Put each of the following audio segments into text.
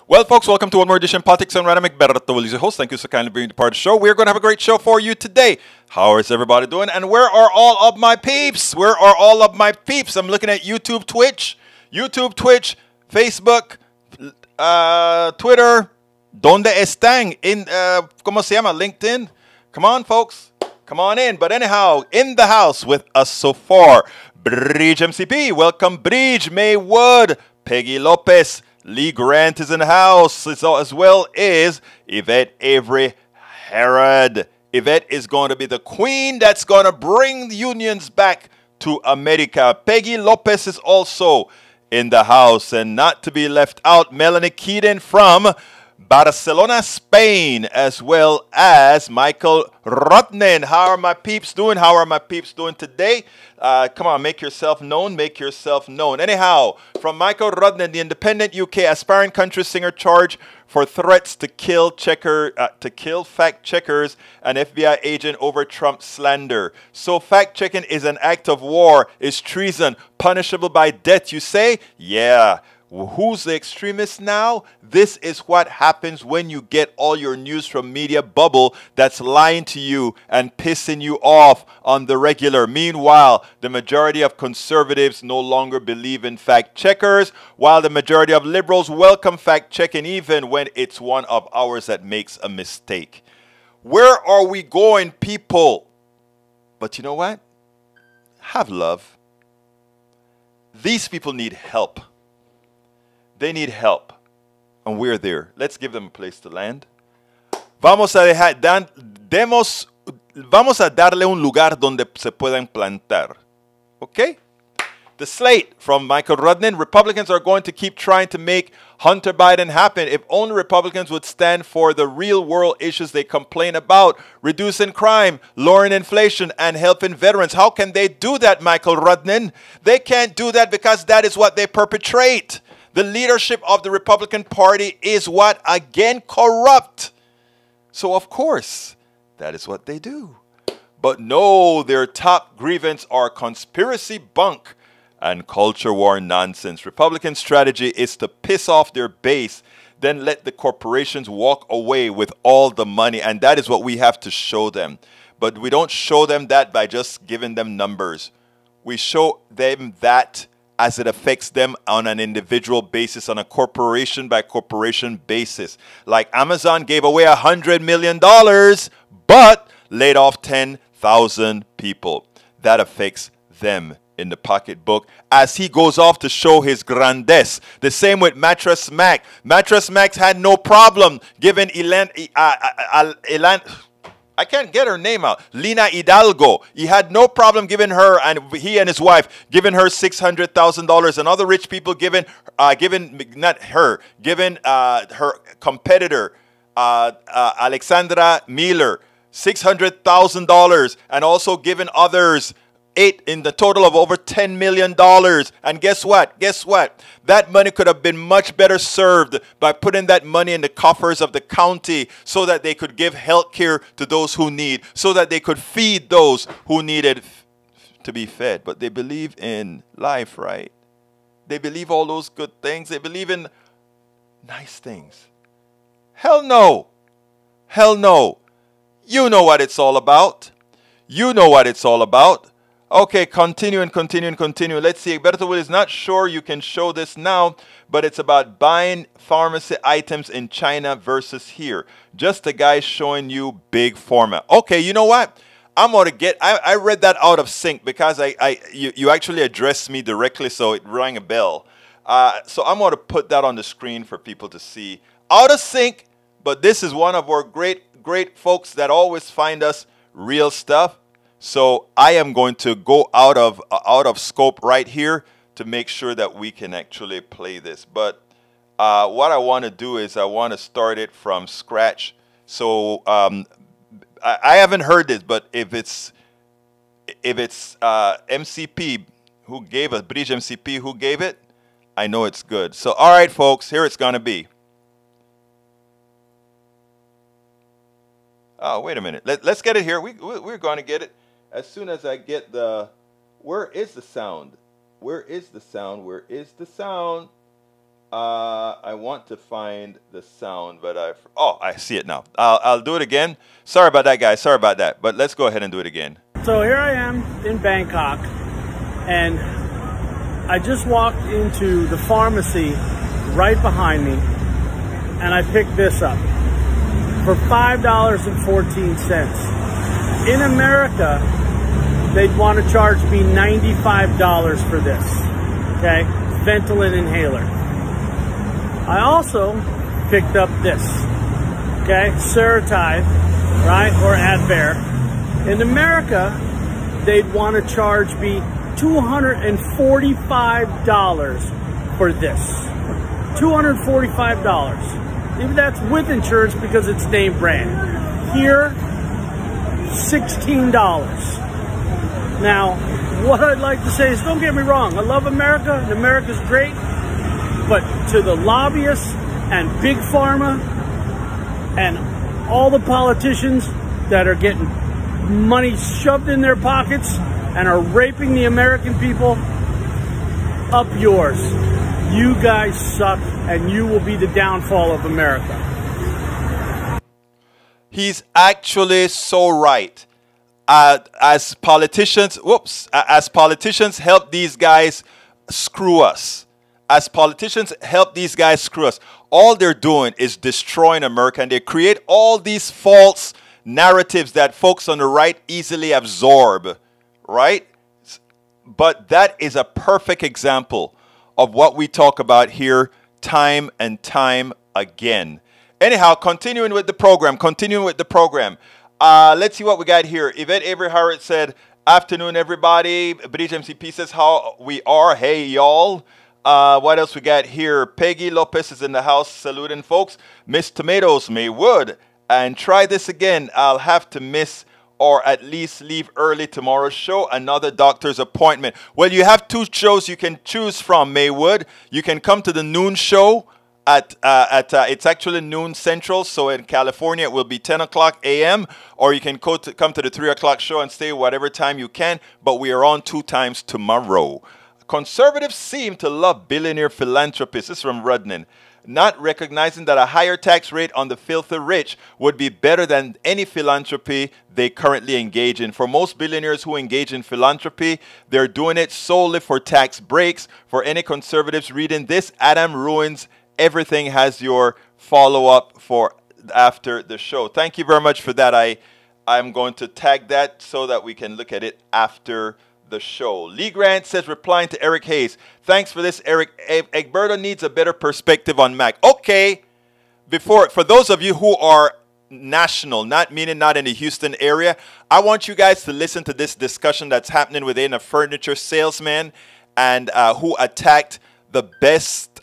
Well, folks, welcome to one more edition of Politics and Random. Egberto Will is your host. Thank you so kindly for being part of the show. We're going to have a great show for you today. How is everybody doing? And where are all of my peeps? Where are all of my peeps? I'm looking at YouTube, Twitch, Facebook, Twitter. ¿Dónde están? ¿Cómo se llama? LinkedIn. Come on, folks. Come on in. But anyhow, in the house with us so far, Bridge MCP. Welcome, Bridge. May Wood. Peggy Lopez. Lee Grant is in the house, as well as Yvette Avery Herod. Yvette is going to be the queen that's going to bring the unions back to America. Peggy Lopez is also in the house. And not to be left out, Melanie Keaton from Barcelona, Spain, as well as Michael Rutnan. How are my peeps doing? How are my peeps doing today? Come on, make yourself known. Make yourself known. Anyhow, from Michael Rutnan, the independent UK aspiring country singer charged for threats to kill fact checkers and FBI agent over Trump slander. So fact checking is an act of war, is treason, punishable by death, you say? Yeah. Who's the extremist now? This is what happens when you get all your news from media bubble that's lying to you and pissing you off on the regular. Meanwhile, the majority of conservatives no longer believe in fact checkers, while the majority of liberals welcome fact checking even when it's one of ours that makes a mistake. Where are we going, people? But you know what? Have love. These people need help. They need help, and we're there. Let's give them a place to land. Vamos a darle un lugar donde se puedan plantar. Okay? The slate from Michael Rudnin. Republicans are going to keep trying to make Hunter Biden happen. If only Republicans would stand for the real world issues they complain about, reducing crime, lowering inflation, and helping veterans. How can they do that, Michael Rudnin? They can't do that because that is what they perpetrate. The leadership of the Republican Party is what? Again, corrupt. So, of course, that is what they do. But no, their top grievance are conspiracy bunk and culture war nonsense. Republican strategy is to piss off their base, then let the corporations walk away with all the money. And that is what we have to show them. But we don't show them that by just giving them numbers. We show them that as it affects them on an individual basis, on a corporation by corporation basis. Like Amazon gave away $100 million, but laid off 10,000 people. That affects them in the pocketbook as he goes off to show his grandesse. The same with Mattress Mac. Mattress Mac had no problem giving I can't get her name out. Lina Hidalgo. He had no problem giving her, and he and his wife, giving her $600,000, and other rich people giving her competitor, Alexandra Miller, $600,000, and also giving others in the total of over $10 million. And guess what? Guess what? That money could have been much better served by putting that money in the coffers of the county so that they could give health care to those who need, so that they could feed those who needed to be fed. But they believe in life, right? They believe all those good things. They believe in nice things. Hell no. Hell no. You know what it's all about. You know what it's all about. Okay, continue. Let's see. Egberto Will is not sure you can show this now, but it's about buying pharmacy items in China versus here. Just a guy showing you big format. Okay, you know what? I'm going to get... I read that out of sync because you actually addressed me directly, so it rang a bell. So I'm going to put that on the screen for people to see. Out of sync, but this is one of our great folks that always find us real stuff. So I am going to go out of scope right here to make sure that we can actually play this. But what I want to do is I want to start it from scratch. So I haven't heard this, but if it's MCP who gave us, Bridge MCP who gave it, I know it's good. So all right, folks, here it's going to be. Oh, wait a minute. Let's get it here. We're going to get it. As soon as I get where is the sound? Where is the sound? I want to find the sound, but I see it now. I'll do it again. Sorry about that, guys. Sorry about that. But let's go ahead and do it again. So here I am in Bangkok, and I just walked into the pharmacy right behind me, and I picked this up for $5.14. In America, they'd want to charge me $95 for this, okay? Ventolin inhaler. I also picked up this, okay? Serotype, right, or Advair. In America, they'd want to charge me $245 for this. $245. Even that's with insurance because it's name brand. Here, $16. Now, what I'd like to say is, don't get me wrong, I love America, and America's great, but to the lobbyists and Big Pharma and all the politicians that are getting money shoved in their pockets and are raping the American people, up yours. You guys suck, and you will be the downfall of America. He's actually so right. As politicians help these guys screw us. As politicians help these guys screw us. All they're doing is destroying America, and they create all these false narratives that folks on the right easily absorb, right? But that is a perfect example of what we talk about here time and time again. Anyhow, continuing with the program. Let's see what we got here. Yvette Avery Howard said, afternoon, everybody. Bridge MCP says, how we are. Hey, y'all. What else we got here? Peggy Lopez is in the house saluting folks. Miss Tomatoes, Maywood. And try this again. I'll have to miss or at least leave early tomorrow's show. Another doctor's appointment. Well, you have two shows you can choose from, Maywood. You can come to the noon show. It's actually noon central, so in California it will be 10 o'clock a.m. Or you can come to the 3 o'clock show and stay whatever time you can, but we are on 2 times tomorrow. Conservatives seem to love billionaire philanthropists. This is from Rudnin. Not recognizing that a higher tax rate on the filthy rich would be better than any philanthropy they currently engage in. For most billionaires who engage in philanthropy, they're doing it solely for tax breaks. For any conservatives reading this, Adam ruins everything. Has your follow-up for after the show. Thank you very much for that. I'm going to tag that so that we can look at it after the show. Lee Grant says, replying to Eric Hayes, thanks for this, Eric. Egberto needs a better perspective on Mac. Okay, for those of you who are national, not in the Houston area, I want you guys to listen to this discussion that's happening within a furniture salesman and who attacked the best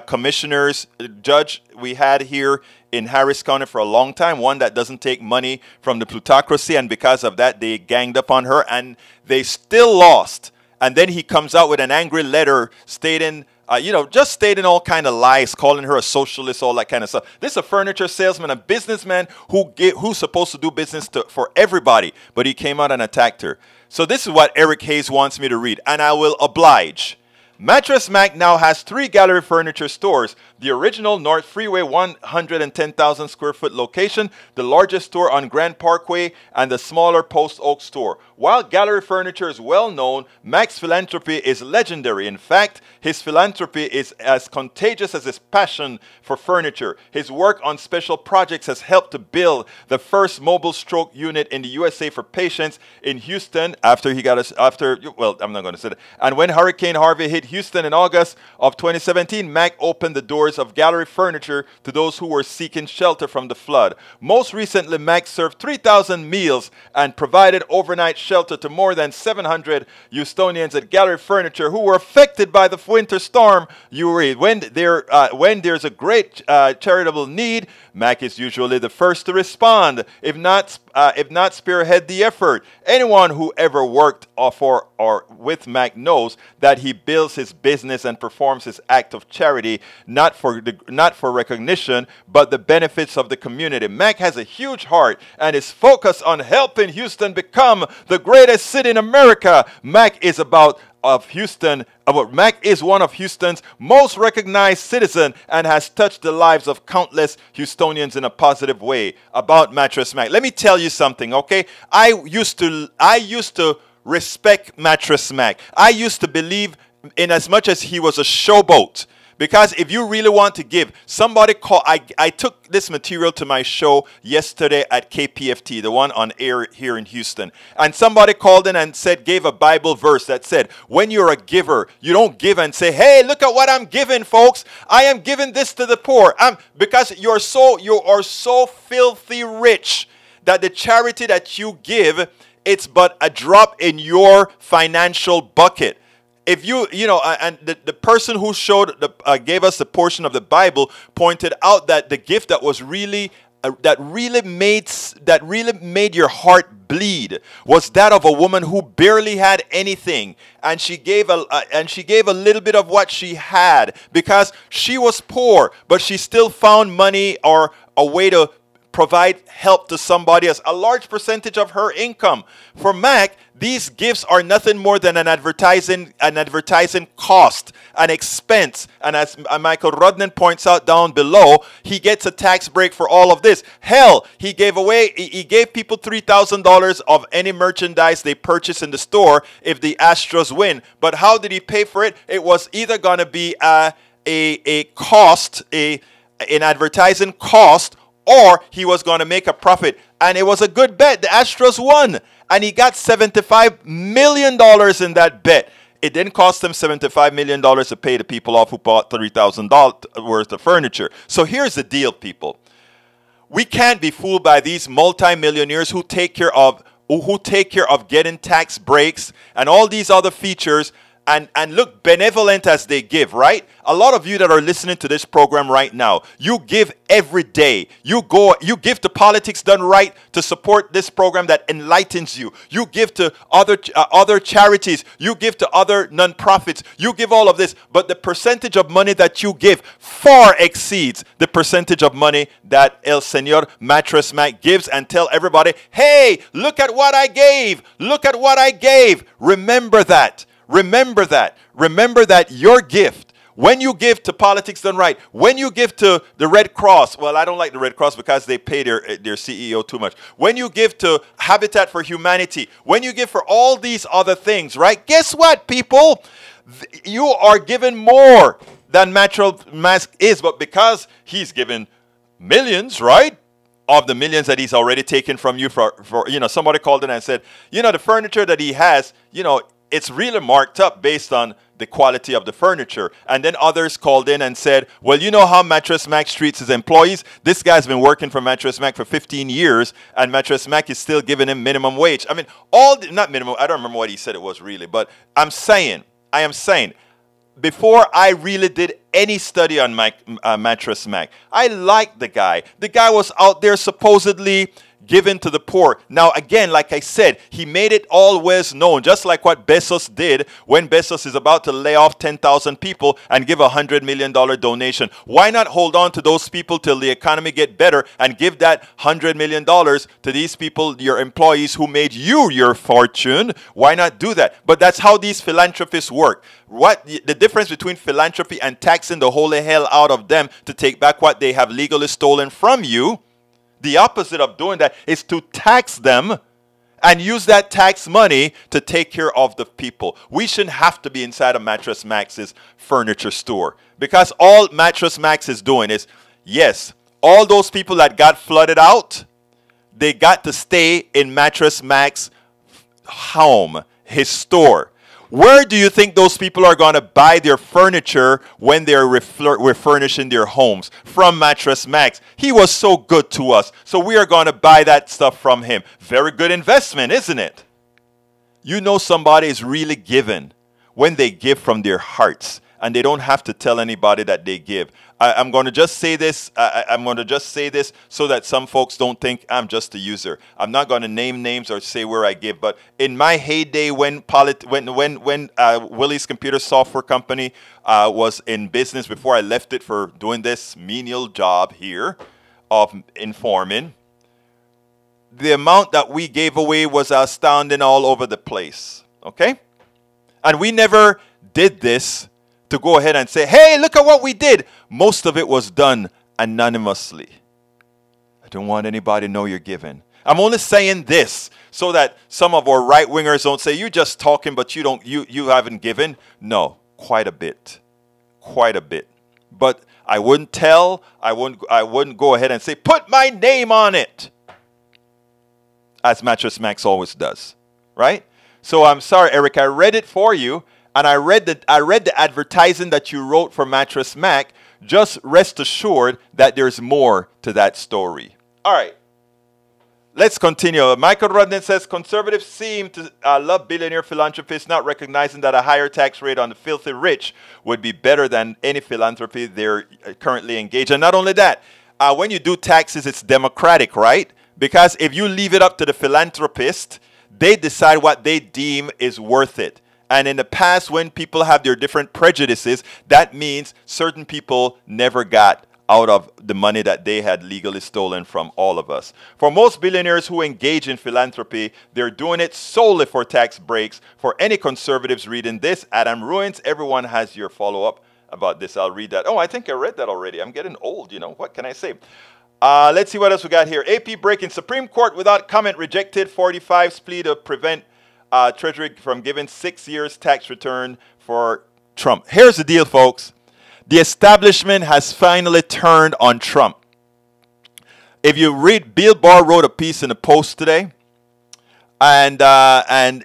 commissioners judge we had here in Harris County for a long time, one that doesn't take money from the plutocracy, and because of that they ganged up on her and they still lost. And then he comes out with an angry letter stating just stating all kind of lies, calling her a socialist, all that kind of stuff. This is a furniture salesman, a businessman who's supposed to do business for everybody, but he came out and attacked her. So this is what Eric Hayes wants me to read, and I will oblige. Mattress Mac now has 3 gallery furniture stores. The original North Freeway 110,000 square foot location, the largest store on Grand Parkway, and the smaller Post Oak store. While gallery furniture is well known, Mac's philanthropy is legendary. In fact, his philanthropy is as contagious as his passion for furniture. His work on special projects has helped to build the first mobile stroke unit in the USA for patients in Houston I'm not going to say that. And when Hurricane Harvey hit Houston in August of 2017, Mac opened the doors of gallery furniture to those who were seeking shelter from the flood. Most recently, Mac served 3,000 meals and provided overnight shelter to more than 700 Houstonians at Gallery Furniture who were affected by the winter storm. When there's a great charitable need, Mac is usually the first to respond, if not spearhead the effort. Anyone who ever worked for or with Mac knows that he builds his business and performs his act of charity not for recognition, but the benefits of the community. Mac has a huge heart and is focused on helping Houston become the greatest city in America. Mac is about of Houston, Mac is one of Houston's most recognized citizens and has touched the lives of countless Houstonians in a positive way. About Mattress Mac, let me tell you something, okay? I used to respect Mattress Mac. I used to believe in as much as he was a showboat. Because if you really want to give, somebody call. I took this material to my show yesterday at KPFT, the one on air here in Houston. And somebody called in and gave a Bible verse that said, when you're a giver, you don't give and say, hey, look at what I'm giving, folks. I am giving this to the poor. Because you are so filthy rich that the charity that you give, it's but a drop in your financial bucket. If and the person who gave us the portion of the Bible pointed out that the gift that was really that really made your heart bleed was that of a woman who barely had anything, and she gave a little bit of what she had because she was poor, but she still found money or a way to provide help to somebody else, a large percentage of her income. For Mac, these gifts are nothing more than an advertising cost, an expense. And as Michael Rudnan points out down below, he gets a tax break for all of this. Hell, he gave people $3,000 of any merchandise they purchase in the store if the Astros win. But how did he pay for it? It was either going to be an advertising cost, or he was going to make a profit. And it was a good bet. The Astros won. And he got $75 million in that bet. It didn't cost him $75 million to pay the people off who bought $30,000 worth of furniture. So here's the deal, people. We can't be fooled by these multimillionaires who take care of getting tax breaks and all these other features and look benevolent as they give, right? A lot of you that are listening to this program right now, you give every day. You give to Politics Done Right to support this program that enlightens you. You give to other charities. You give to other nonprofits. You give all of this, but the percentage of money that you give far exceeds the percentage of money that El Señor Mattress Mac gives, and tell everybody, hey, look at what I gave. Look at what I gave. Remember that. Remember that. Remember that your gift, when you give to Politics Done Right, when you give to the Red Cross, well, I don't like the Red Cross because they pay their CEO too much. When you give to Habitat for Humanity, when you give for all these other things, right? Guess what, people? You are given more than Mattress Mac is, but because he's given millions, right? Of the millions that he's already taken from you for somebody called in and said, the furniture that he has, it's really marked up based on the quality of the furniture. And then others called in and said, well, you know how Mattress Mac treats his employees? This guy's been working for Mattress Mac for 15 years, and Mattress Mac is still giving him minimum wage. I mean, not minimum, I don't remember what he said it was really, but I am saying, before I really did any study on Mattress Mac, I liked the guy. The guy was out there supposedly given to the poor. Now, again, like I said, he made it always known, just like what Bezos did when Bezos is about to lay off 10,000 people and give a $100 million donation. Why not hold on to those people till the economy get better and give that $100 million to these people, your employees who made you your fortune? Why not do that? But that's how these philanthropists work. What the difference between philanthropy and taxing the holy hell out of them to take back what they have legally stolen from you? The opposite of doing that is to tax them and use that tax money to take care of the people. We shouldn't have to be inside of Mattress Mac's furniture store, because all Mattress Mac is doing is, yes, all those people that got flooded out, they got to stay in Mattress Mac's home, his store. Where do you think those people are going to buy their furniture when they're refurnishing their homes? From Mattress Mac. He was so good to us, so we are going to buy that stuff from him. Very good investment, isn't it? You know somebody is really giving when they give from their hearts, and they don't have to tell anybody that they give. I'm going to just say this. I'm going to just say this so that some folks don't think I'm just a user. I'm not going to name names or say where I give. But in my heyday, when Willie's Computer Software Company was in business, before I left it for doing this menial job here of informing, the amount that we gave away was astounding all over the place. Okay? And we never did this to go ahead and say, hey, look at what we did. Most of it was done anonymously. I don't want anybody to know you're giving. I'm only saying this so that some of our right-wingers don't say, you're just talking, but you haven't given. No, quite a bit. Quite a bit. But I wouldn't tell, I wouldn't go ahead and say, put my name on it. As Mattress Max always does. Right? So I'm sorry, Eric, I read it for you, and I read the advertising that you wrote for Mattress Mac. Just rest assured that there's more to that story. All right. Let's continue. Michael Rudden says, conservatives seem to love billionaire philanthropists, not recognizing that a higher tax rate on the filthy rich would be better than any philanthropy they're currently engaged in. Not only that, when you do taxes, it's democratic, right? Because if you leave it up to the philanthropist, they decide what they deem is worth it. And in the past, when people have their different prejudices, that means certain people never got out of the money that they had legally stolen from all of us. For most billionaires who engage in philanthropy, they're doing it solely for tax breaks. For any conservatives reading this, Adam Ruins, everyone has your follow-up about this. I'll read that. Oh, I think I read that already. I'm getting old, you know. What can I say? Let's see what else we got here. AP breaking. Supreme Court without comment rejected 45's plea to prevent Treasury from giving 6 years tax return for Trump. Here's the deal, folks. The establishment has finally turned on Trump. If you read, Bill Barr wrote a piece in the Post today. And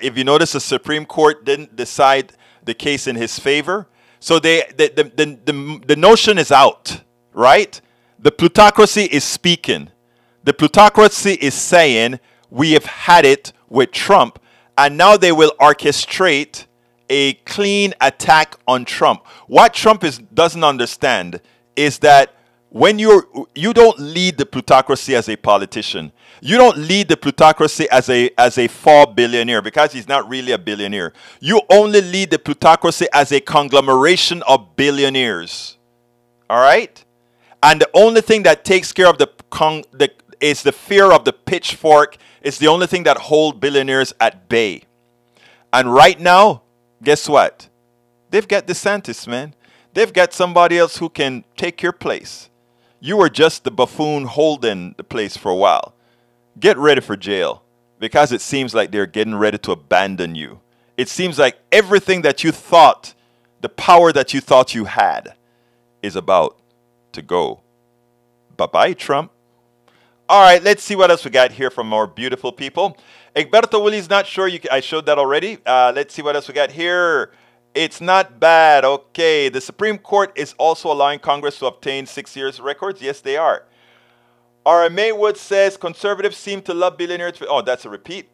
if you notice, the Supreme Court didn't decide the case in his favor. So the notion is out, right? The plutocracy is speaking. The plutocracy is saying, we have had it with Trump, and now they will orchestrate a clean attack on Trump. What Trump doesn't understand is that when you don't lead the plutocracy as a politician, you don't lead the plutocracy as a fall billionaire, because he's not really a billionaire. You only lead the plutocracy as a conglomeration of billionaires. All right? And the only thing that takes care of is the fear of the pitchfork. It's the only thing that holds billionaires at bay. And right now, guess what? They've got DeSantis, man. They've got somebody else who can take your place. You were just the buffoon holding the place for a while. Get ready for jail, because it seems like they're getting ready to abandon you. It seems like everything that you thought, the power that you thought you had, is about to go. Bye-bye, Trump. All right, let's see what else we got here from our beautiful people. Egberto Willy's not sure. I showed that already. Let's see what else we got here. It's not bad. Okay, the Supreme Court is also allowing Congress to obtain 6 years records. Yes, they are. R.M. Maywood says conservatives seem to love billionaires. Oh, that's a repeat.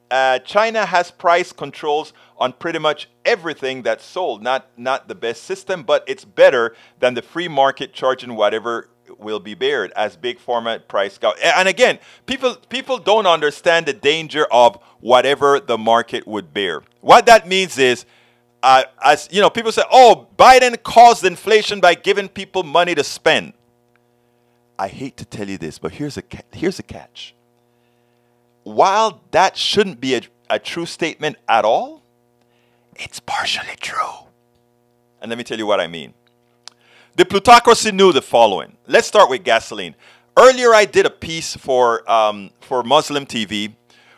China has price controls on pretty much everything that's sold. Not the best system, but it's better than the free market charging whatever will be bared as big format price go. And again, people don't understand the danger of whatever the market would bear. What that means is, as you know, people say, oh, Biden caused inflation by giving people money to spend. I hate to tell you this, but here's a catch. While that shouldn't be a true statement at all, it's partially true. And let me tell you what I mean. The plutocracy knew the following. Let's start with gasoline. Earlier, I did a piece for Muslim TV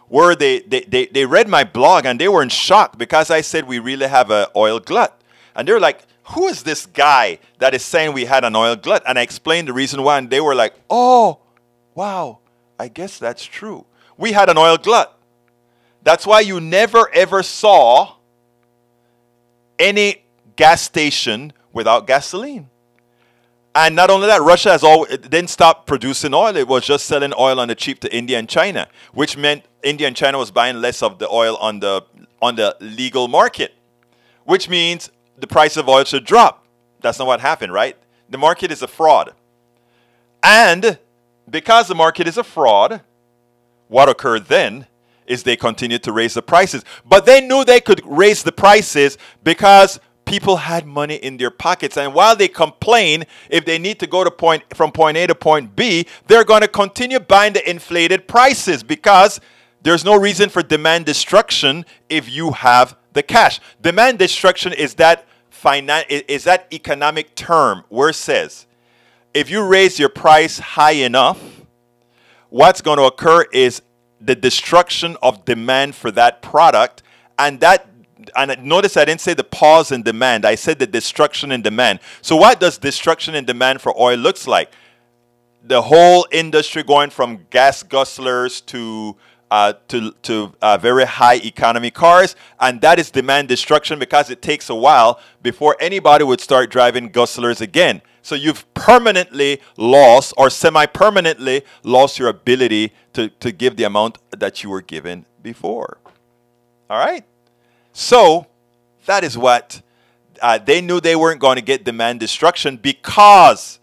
where they read my blog, and they were in shock because I said we really have an oil glut. And they're like, who is this guy that is saying we had an oil glut? And I explained the reason why, and they were like, oh, wow, I guess that's true. We had an oil glut. That's why you never, ever saw any gas station without gasoline. And not only that, Russia didn't stop producing oil. It was just selling oil on the cheap to India and China, which meant India and China was buying less of the oil on the legal market, which means the price of oil should drop. That's not what happened, right? The market is a fraud. And because the market is a fraud, what occurred then is they continued to raise the prices. But they knew they could raise the prices because people had money in their pockets. And while they complain, if they need to go to from point A to point B, they're going to continue buying the inflated prices because there's no reason for demand destruction if you have the cash. Demand destruction is that economic term where it says if you raise your price high enough, what's going to occur is the destruction of demand for that product, and notice I didn't say the pause in demand. I said the destruction in demand. So what does destruction in demand for oil looks like? The whole industry going from gas guzzlers to very high economy cars, and that is demand destruction because it takes a while before anybody would start driving guzzlers again. So you've permanently lost or semi-permanently lost your ability to give the amount that you were given before. All right? So that is what they knew. They weren't going to get demand destruction because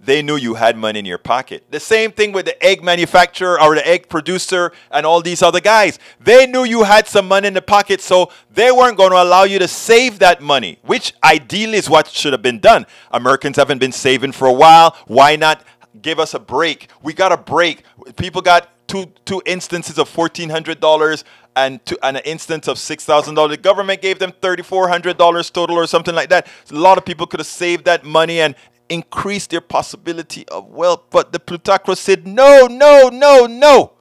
they knew you had money in your pocket. The same thing with the egg manufacturer or the egg producer and all these other guys. They knew you had some money in the pocket, so they weren't going to allow you to save that money, which ideally is what should have been done. Americans haven't been saving for a while. Why not give us a break? We got a break. People got two instances of $1,400 and an instance of $6,000. The government gave them $3,400 total or something like that. So a lot of people could have saved that money and increase their possibility of wealth, but the plutocracy said, no, no, no, no.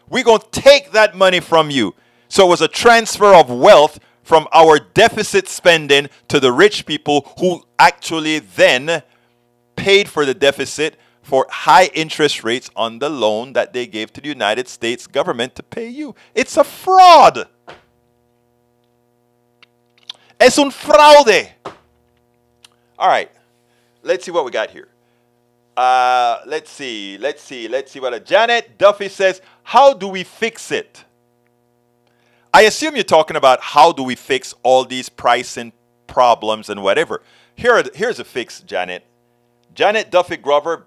We're going to take that money from you. So it was a transfer of wealth from our deficit spending to the rich people who actually then paid for the deficit for high interest rates on the loan that they gave to the United States government to pay you. It's a fraud. Es un fraude. All right. Let's see what we got here. Let's see what Janet Duffy says. How do we fix it? I assume you're talking about how do we fix all these pricing problems and whatever. Here's a fix, Janet. Janet Duffy Grover,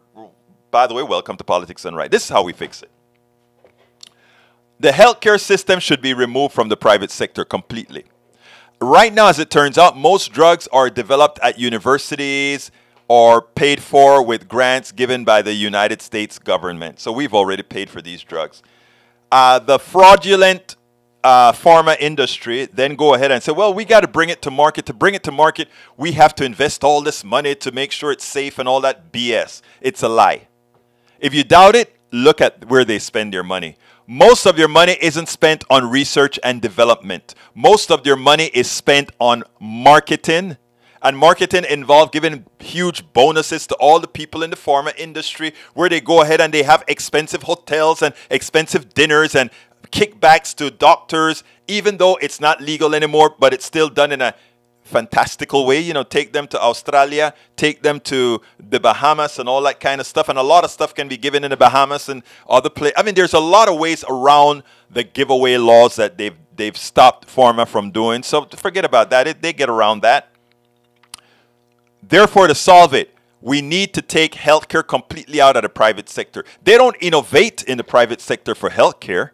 by the way, welcome to Politics Done Right. This is how we fix it. The healthcare system should be removed from the private sector completely. Right now, as it turns out, most drugs are developed at universities or paid for with grants given by the United States government. So we've already paid for these drugs. The fraudulent pharma industry then go ahead and say, well, we got to bring it to market. To bring it to market, we have to invest all this money to make sure it's safe and all that BS. It's a lie. If you doubt it, look at where they spend their money. Most of their money isn't spent on research and development. Most of their money is spent on marketing. And marketing involved giving huge bonuses to all the people in the pharma industry where they go ahead and they have expensive hotels and expensive dinners and kickbacks to doctors, even though it's not legal anymore, but it's still done in a fantastical way. You know, take them to Australia, take them to the Bahamas and all that kind of stuff. And a lot of stuff can be given in the Bahamas and other places. I mean, there's a lot of ways around the giveaway laws that they've stopped pharma from doing. So forget about that. They get around that. Therefore, to solve it, we need to take healthcare completely out of the private sector. They don't innovate in the private sector for healthcare.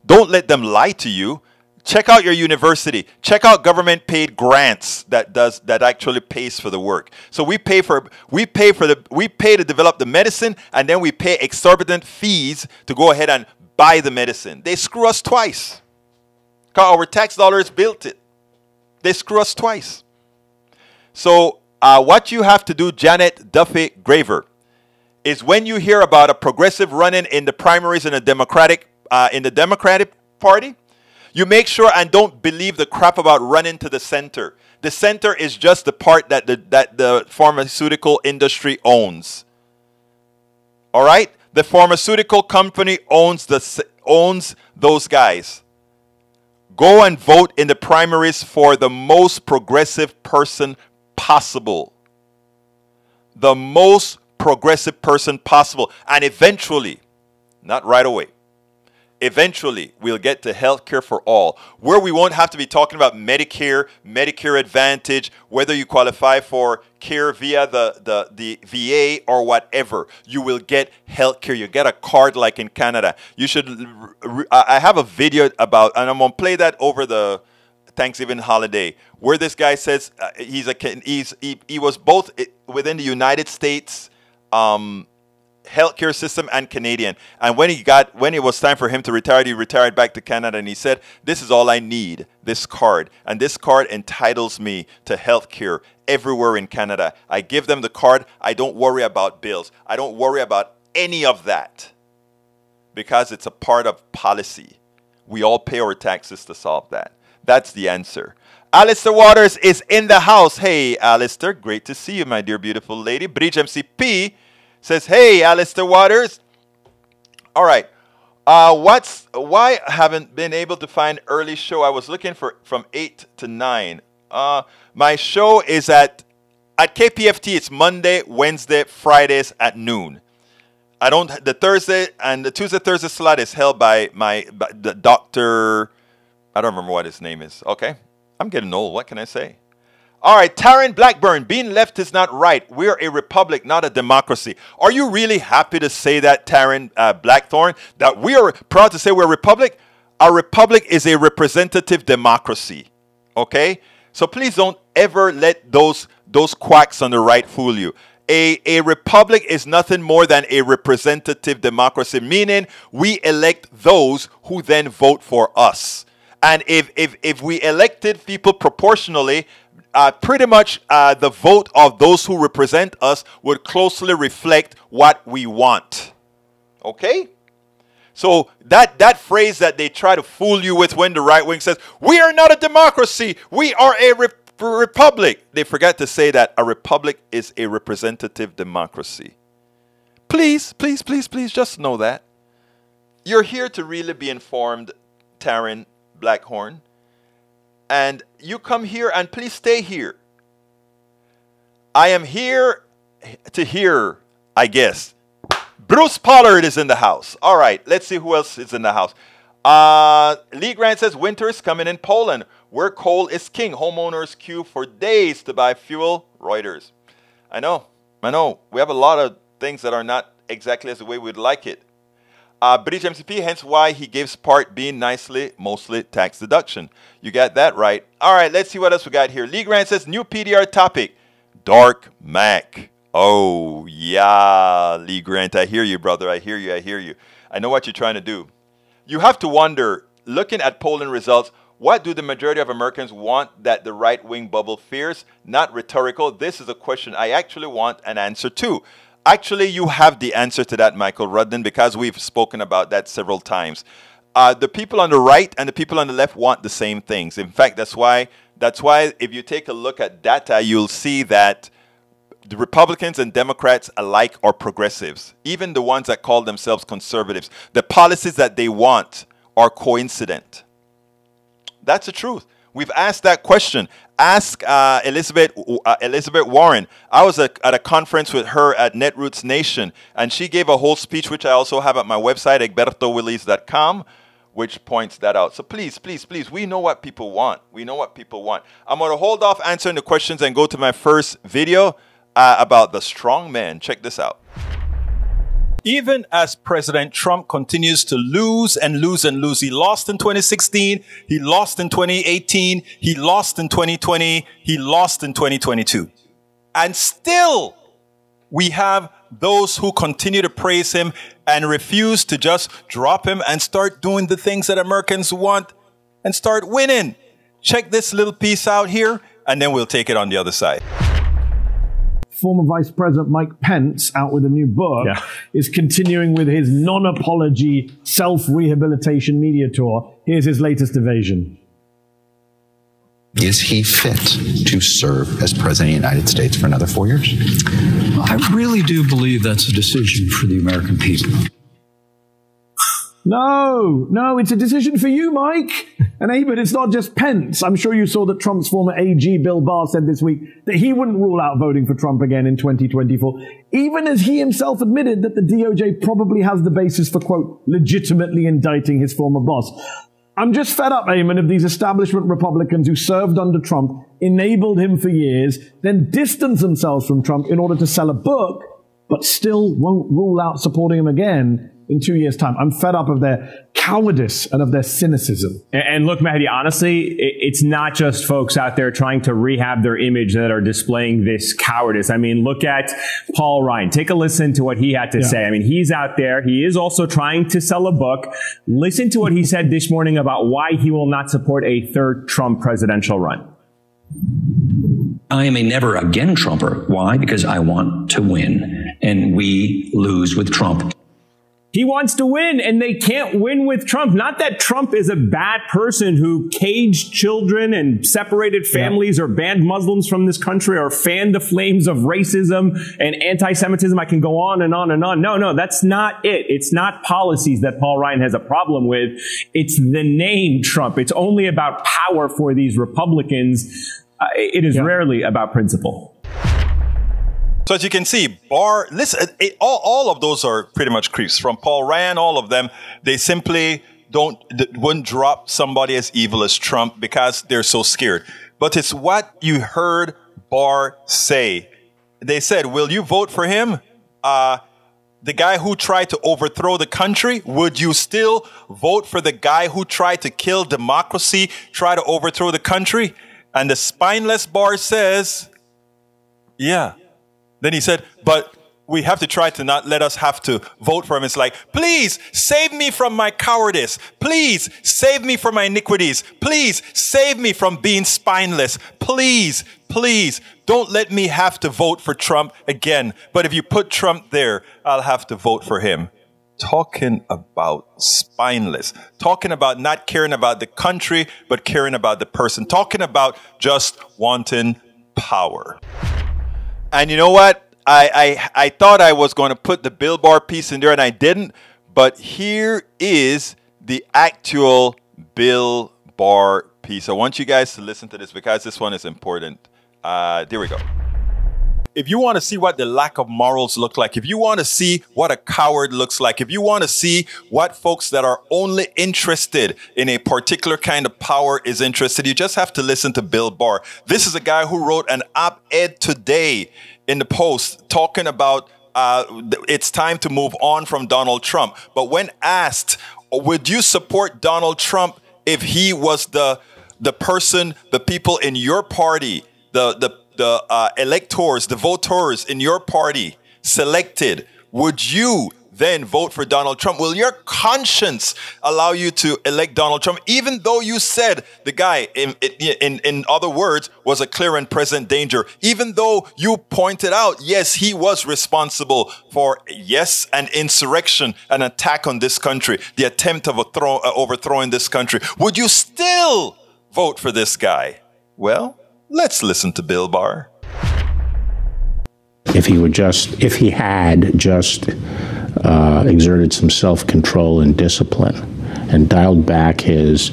Don't let them lie to you. Check out your university. Check out government-paid grants that actually pays for the work. So we pay to develop the medicine, and then we pay exorbitant fees to go ahead and buy the medicine. They screw us twice. Our tax dollars built it. They screw us twice. So what you have to do, Janet Duffy Graver, is when you hear about a progressive running in the primaries in the Democratic Party, you make sure and don't believe the crap about running to the center. The center is just the part that the pharmaceutical industry owns. All right? The pharmaceutical company owns those guys. Go and vote in the primaries for the most progressive person possible. The most progressive person possible. And eventually, not right away, eventually we'll get to healthcare for all, where we won't have to be talking about Medicare, Medicare Advantage, whether you qualify for care via the VA or whatever. You will get healthcare. You get a card like in Canada. You should. I have a video about, and I'm gonna play that over the Thanksgiving holiday, where this guy says he was both within the United States healthcare system and Canadian. And when it was time for him to retire, he retired back to Canada, and he said, "This is all I need, this card. And this card entitles me to healthcare everywhere in Canada. I give them the card. I don't worry about bills. I don't worry about any of that because it's a part of policy. We all pay our taxes to solve that." That's the answer. Alistair Waters is in the house. Hey, Alistair, great to see you, my dear beautiful lady. Bridge MCP says, "Hey, Alistair Waters." All right. Why I haven't been able to find early show? I was looking for from 8 to 9. My show is at KPFT. It's Monday, Wednesday, Fridays at noon. The Thursday and the Tuesday, Thursday slot is held by the doctor. I don't remember what his name is. Okay. I'm getting old. What can I say? All right. Taryn Blackburn, being left is not right. We're a republic, not a democracy. Are you really happy to say that, Taryn Blackthorn, that we are proud to say we're a republic? Our republic is a representative democracy. Okay? So please don't ever let those quacks on the right fool you. A republic is nothing more than a representative democracy, meaning we elect those who then vote for us. And if we elected people proportionally, pretty much the vote of those who represent us would closely reflect what we want. Okay? So that phrase that they try to fool you with when the right wing says, "We are not a democracy, we are a republic," they forget to say that a republic is a representative democracy. Please, please, please, please just know that. You're here to really be informed, Taryn Blackhorn. And you come here and please stay here. I am here to hear, I guess. Bruce Pollard is in the house. All right, let's see who else is in the house. Lee Grant says, "Winter is coming in Poland, where coal is king. Homeowners queue for days to buy fuel." Reuters. I know. We have a lot of things that are not exactly as the way we'd like it. British MCP, hence why he gives Part B nicely, mostly tax deduction. You got that right. All right, let's see what else we got here. Lee Grant says, "New PDR topic, Dark Mac." Oh, yeah, Lee Grant, I hear you, brother. I hear you. I know what you're trying to do. You have to wonder, looking at polling results, what do the majority of Americans want that the right-wing bubble fears? Not rhetorical. This is a question I actually want an answer to. Actually, you have the answer to that, Michael Rudden, because we've spoken about that several times. The people on the right and the people on the left want the same things. In fact, that's why if you take a look at data, you'll see that the Republicans and Democrats alike are progressives, even the ones that call themselves conservatives. The policies that they want are coincident. That's the truth. We've asked that question. Ask Elizabeth Warren. I was at a conference with her at Netroots Nation, and she gave a whole speech, which I also have at my website, egbertowillies.com, which points that out. So please, please, please, we know what people want. We know what people want. I'm going to hold off answering the questions and go to my first video about the strong man. Check this out. Even as President Trump continues to lose and lose and lose, he lost in 2016, he lost in 2018, he lost in 2020, he lost in 2022. And still, we have those who continue to praise him and refuse to just drop him and start doing the things that Americans want and start winning. Check this little piece out here, and then we'll take it on the other side. Former Vice President Mike Pence, out with a new book, is continuing with his non-apology, self-rehabilitation media tour. Here's his latest evasion. Is he fit to serve as President of the United States for another 4 years? I really do believe that's a decision for the American people. No, it's a decision for you, Mike. And but it's not just Pence. I'm sure you saw that Trump's former AG, Bill Barr, said this week that he wouldn't rule out voting for Trump again in 2024, even as he himself admitted that the DOJ probably has the basis for, quote, legitimately indicting his former boss. I'm just fed up, Eamon, of these establishment Republicans who served under Trump, enabled him for years, then distanced themselves from Trump in order to sell a book, but still won't rule out supporting him again. in 2 years' time. I'm fed up of their cowardice and of their cynicism. And look, Mahdi, honestly, it's not just folks out there trying to rehab their image that are displaying this cowardice. I mean, look at Paul Ryan. Take a listen to what he had to say. I mean, he's out there. He is also trying to sell a book. Listen to what he said this morning about why he will not support a third Trump presidential run. I am a never again Trumper. Why? Because I want to win, and we lose with Trump. He wants to win, and they can't win with Trump. Not that Trump is a bad person who caged children and separated families or banned Muslims from this country or fanned the flames of racism and anti-Semitism. I can go on and on and on. No, that's not it. It's not policies that Paul Ryan has a problem with. It's the name Trump. It's only about power for these Republicans. It is rarely about principle. So as you can see, Barr, listen, all of those are pretty much creeps. From Paul Ryan, all of them, they simply wouldn't drop somebody as evil as Trump because they're so scared. But it's what you heard Barr say. They said, will you vote for him? The guy who tried to overthrow the country, would you still vote for the guy who tried to kill democracy, try to overthrow the country? And the spineless Barr says, yeah. Then he said, but we have to try to not let us have to vote for him. It's like, please save me from my cowardice. Please save me from my iniquities. Please save me from being spineless. Please, please don't let me have to vote for Trump again. But if you put Trump there, I'll have to vote for him. Talking about spineless, talking about not caring about the country, but caring about the person, talking about just wanting power. And you know what? I thought I was going to put the Bill Barr piece in there, and I didn't. But here is the actual Bill Barr piece. I want you guys to listen to this because this one is important. There we go. If you want to see what the lack of morals look like, if you want to see what a coward looks like, if you want to see what folks that are only interested in a particular kind of power is interested, you just have to listen to Bill Barr. This is a guy who wrote an op-ed today in the Post talking about it's time to move on from Donald Trump. But when asked, would you support Donald Trump if he was the person, the people in your party, the electors, the voters in your party selected, would you then vote for Donald Trump? Will your conscience allow you to elect Donald Trump, even though you said the guy, in other words, was a clear and present danger, even though you pointed out, yes, he was responsible for, yes, an insurrection, an attack on this country, the attempt of overthrowing this country? Would you still vote for this guy? Well, let's listen to Bill Barr. If he had just exerted some self-control and discipline and dialed back his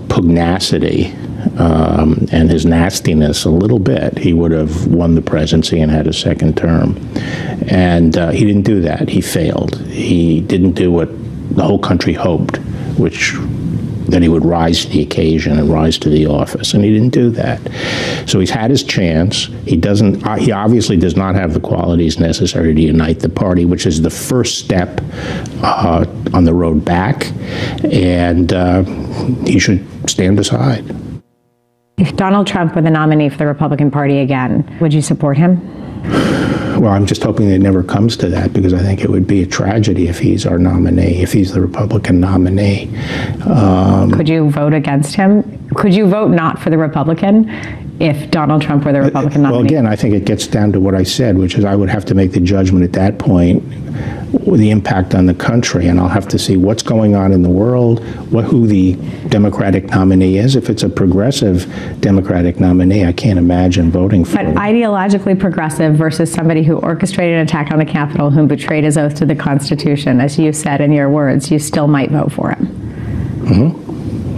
pugnacity and his nastiness a little bit, he would have won the presidency and had a second term. And he didn't do that. He failed. He didn't do what the whole country hoped, that he would rise to the occasion and rise to the office, and he didn't do that. So he's had his chance. He obviously does not have the qualities necessary to unite the party, which is the first step on the road back, and he should stand aside. If Donald Trump were the nominee for the Republican Party again, would you support him? Well, I'm just hoping it never comes to that, because I think it would be a tragedy if he's our nominee, if he's the Republican nominee. Could you vote against him? Could you vote not for the Republican if Donald Trump were the Republican nominee? Well, again, I think it gets down to what I said, which is I would have to make the judgment at that point, the impact on the country, and I'll have to see what's going on in the world, who the Democratic nominee is. If it's a progressive Democratic nominee, I can't imagine voting for him. But ideologically progressive versus somebody who orchestrated an attack on the Capitol, who betrayed his oath to the Constitution, as you said in your words, you still might vote for him. Mm-hmm.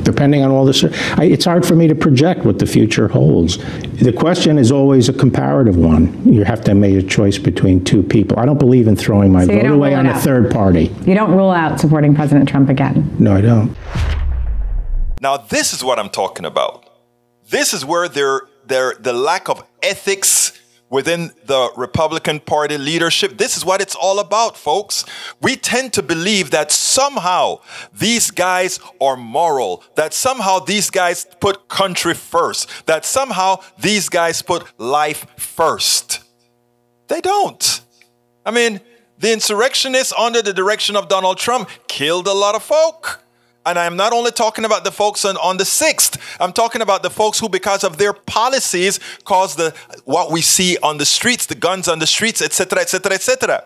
Depending on all this, it's hard for me to project what the future holds. The question is always a comparative one. You have to make a choice between two people. I don't believe in throwing my vote away on a third party. You don't rule out supporting President Trump again? No, I don't. Now, this is what I'm talking about. This is where the lack of ethics within the Republican Party leadership. This is what it's all about, folks. We tend to believe that somehow these guys are moral, that somehow these guys put country first, that somehow these guys put life first. They don't. I mean, the insurrectionists under the direction of Donald Trump killed a lot of folk. And I'm not only talking about the folks on the 6th. I'm talking about the folks who, because of their policies, caused what we see on the streets, the guns on the streets, etc., etc., etc.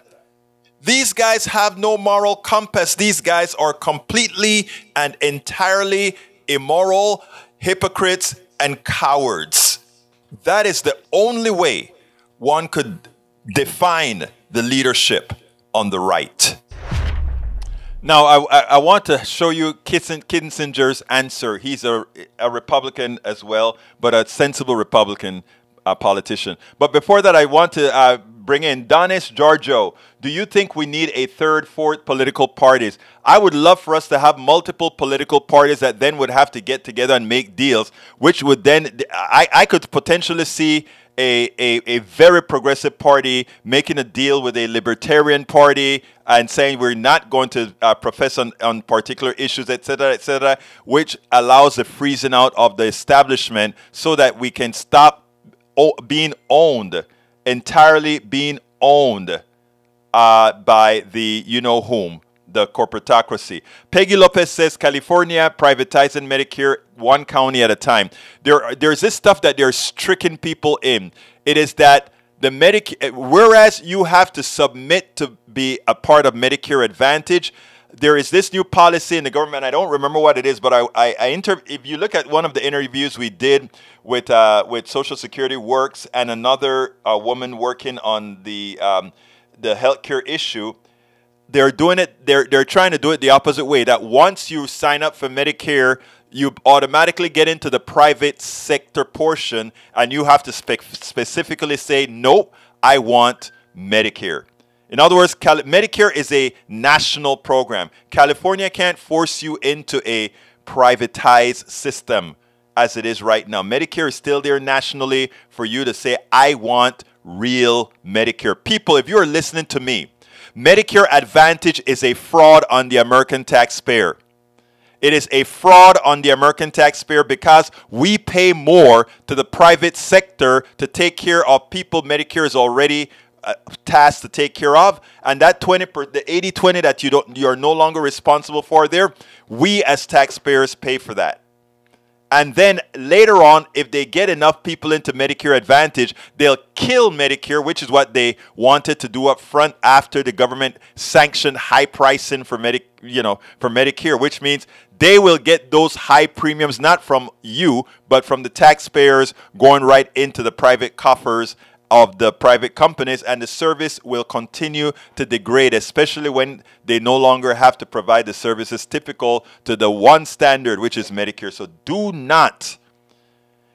These guys have no moral compass. These guys are completely and entirely immoral, hypocrites, and cowards. That is the only way one could define the leadership on the right. Now, I want to show you Kinzinger's answer. He's a Republican as well, but a sensible Republican politician. But before that, I want to bring in Donis Giorgio. Do you think we need a third, fourth political parties? I would love for us to have multiple political parties that then would have to get together and make deals, which would then, I could potentially see a very progressive party making a deal with a libertarian party and saying we're not going to profess on particular issues, etc., which allows the freezing out of the establishment so that we can stop being owned, entirely being owned by the you-know-whom, the corporatocracy. Peggy Lopez says California privatizing Medicare one county at a time. There's this stuff that they're tricking people in. It is that the Medicare, whereas you have to submit to be a part of Medicare Advantage, there is this new policy in the government. I don't remember what it is, but if you look at one of the interviews we did with Social Security Works and another woman working on the healthcare issue, they're doing it. They're trying to do it the opposite way. That once you sign up for Medicare, you automatically get into the private sector portion, and you have to specifically say, "Nope, I want Medicare." In other words, Medicare is a national program. California can't force you into a privatized system as it is right now. Medicare is still there nationally for you to say, "I want real Medicare." People, if you're listening to me, Medicare Advantage is a fraud on the American taxpayer. It is a fraud on the American taxpayer because we pay more to the private sector to take care of people Medicare is already tasked to take care of, and that the 80-20 that you're no longer responsible for there, we as taxpayers pay for that. And then later on, if they get enough people into Medicare Advantage, they'll kill Medicare, which is what they wanted to do up front after the government sanctioned high pricing for Medicare, which means they will get those high premiums not from you, but from the taxpayers going right into the private coffers of the private companies, and the service will continue to degrade, especially when they no longer have to provide the services typical to the one standard, which is Medicare. So do not,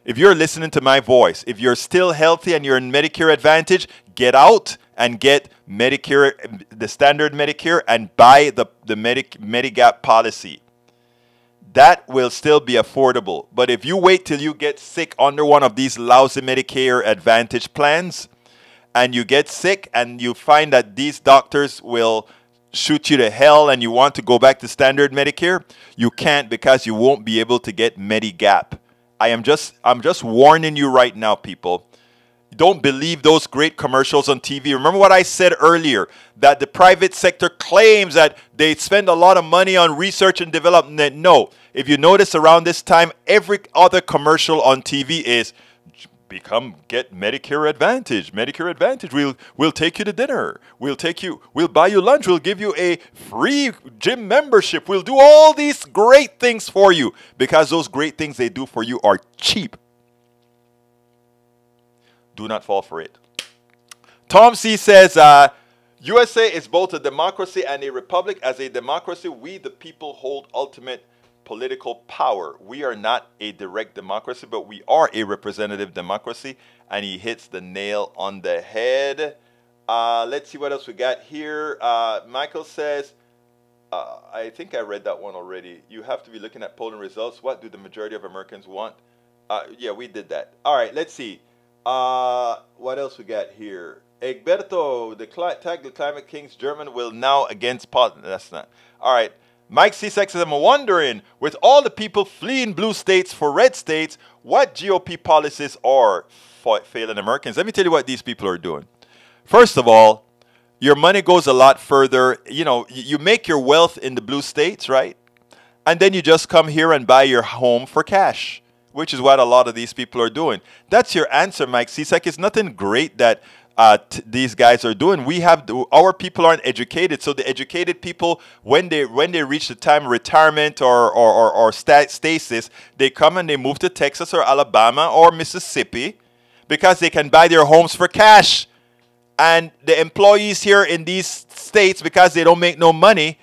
if you're listening to my voice, if you're still healthy and you're in Medicare Advantage, get out and get Medicare, the standard Medicare, and buy the Medigap policy. That will still be affordable. But if you wait till you get sick under one of these lousy Medicare Advantage plans, and you get sick and you find that these doctors will shoot you to hell and you want to go back to standard Medicare, you can't, because you won't be able to get Medigap. I'm just warning you right now, people. Don't believe those great commercials on TV. Remember what I said earlier, that the private sector claims that they spend a lot of money on research and development. No. If you notice around this time, every other commercial on TV is get Medicare Advantage. Medicare Advantage. We'll take you to dinner. We'll buy you lunch. We'll give you a free gym membership. We'll do all these great things for you, because those great things they do for you are cheap. Do not fall for it. Tom C. says, USA is both a democracy and a republic. As a democracy, we the people hold ultimate political power. We are not a direct democracy, but we are a representative democracy. And he hits the nail on the head. Let's see what else we got here. Michael says, I think I read that one already. You have to be looking at polling results. What do the majority of Americans want? Yeah, we did that. All right, let's see. What else we got here? Egberto, tag the Climate Kings German will now against that's not. All right. Mike C6 says, I'm wondering, with all the people fleeing blue states for red states, what GOP policies are failing Americans? Let me tell you what these people are doing. First of all, your money goes a lot further. You know, you make your wealth in the blue states, right? And then you just come here and buy your home for cash, which is what a lot of these people are doing. That's your answer, Mike C6. It's nothing great that these guys are doing. Our people aren't educated, so the educated people, when they reach the time of retirement or stasis, they come and they move to Texas or Alabama or Mississippi because they can buy their homes for cash. And the employees here in these states, because they don't make no money,